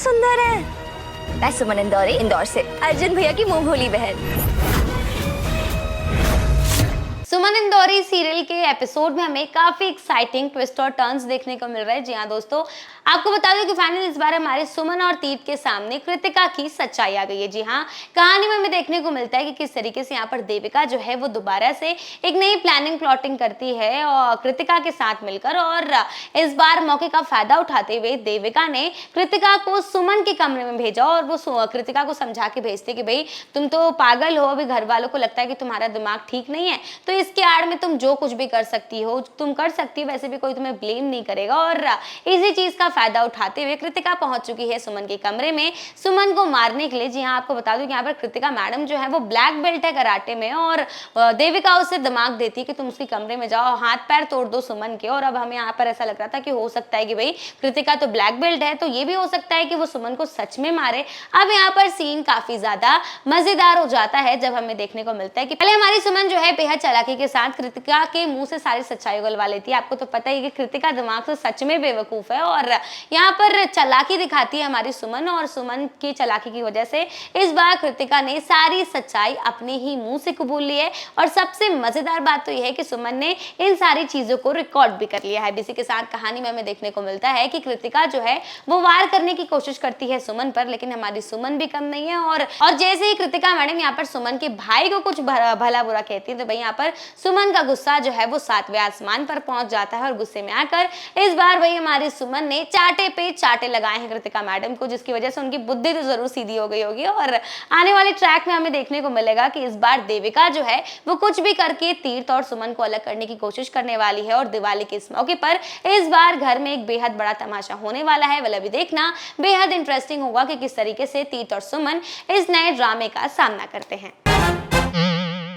सुंदर है। मैं सुमन इंदौरी, इंदौर से, अर्जुन भैया की मुंह भोली बहन। सुमन इंदौरी सीरियल के एपिसोड में हमें काफी एक्साइटिंग ट्विस्ट और टर्न्स देखने को मिल रहा है। जी हाँ दोस्तों, आपको बता दूं कि फाइनली इस बार हमारे सुमन और तीत के सामने कृतिका की सच्चाई आ गई है। जी हाँ, कहानी में हमें देखने को मिलता है कि किस तरीके से यहाँ पर देविका जो है वो दोबारा से एक नई प्लानिंग प्लॉटिंग करती है और कृतिका के साथ मिलकर, और इस बार मौके का फायदा उठाते हुए देविका ने कृतिका को सुमन के कमरे में भेजा और वो कृतिका को समझा के भेजते कि भाई तुम तो पागल हो, अभी घर वालों को लगता है कि तुम्हारा दिमाग ठीक नहीं है, तो इसके आड़ में तुम जो कुछ भी कर सकती हो तुम कर सकती हो, वैसे भी कोई तुम्हें ब्लेम नहीं करेगा। और इसी चीज का फायदा उठाते हुए कृतिका पहुंच चुकी है सुमन के कमरे में सुमन को मारने के लिए। जी हाँ, आपको बता दूं कि यहाँ पर कृतिका मैडम जो है वो ब्लैक बेल्ट है कराटे में, और देविका उसे दिमाग देती है कि तुम उसके कमरे में जाओ, हाथ पैर तोड़ दो सुमन के। और अब हमें यहाँ पर ऐसा लग रहा था कि हो सकता है कि भाई कृतिका तो ब्लैक बेल्ट है, तो ये भी हो सकता है कि वो सुमन को सच में मारे। अब यहाँ पर सीन काफी ज्यादा मजेदार हो जाता है जब हमें देखने को मिलता है कि पहले हमारी सुमन जो है बेहद चालाकी के साथ कृतिका के मुंह से सारी सच्चाई उगलवा लेती है। आपको तो पता ही है कि कृतिका दिमाग से सच में बेवकूफ है, और यहाँ पर चालाकी दिखाती है हमारी सुमन, और सुमन की चालाकी की वजह से इस बार कृतिका ने सारी सच्चाई अपने ही मुंह से कबूल ली है। और सबसे मजेदार बात तो यह है कि सुमन ने इन सारी चीजों को रिकॉर्ड भी कर लिया है। इसी के साथ कहानी में हमें देखने को मिलता है कि कृतिका जो है वो वार करने की कोशिश करती है सुमन पर, लेकिन हमारी सुमन भी कम नहीं है। और जैसे ही कृतिका मैडम यहाँ पर सुमन के भाई को कुछ भला बुरा कहती है, तो भाई यहाँ पर सुमन का गुस्सा जो है वो 7वें आसमान पर पहुंच जाता है, और गुस्से में आकर इस बार वही हमारी सुमन ने चाटे पे चाटे लगाए हैं कृतिका मैडम को, जिसकी वजह से उनकी बुद्धि तो जरूर सीधी हो गई होगी। और आने वाले ट्रैक में हमें देखने को मिलेगा कि इस बार देविका जो है वो कुछ भी करके तीर्थ और सुमन को अलग करने की कोशिश करने वाली है। और दिवाली के इस मौके पर इस बार घर में एक बेहद बड़ा तमाशा होने वाला है। वाला भी देखना बेहद इंटरेस्टिंग होगा कि किस तरीके से तीर्थ और सुमन इस नए ड्रामे का सामना करते हैं।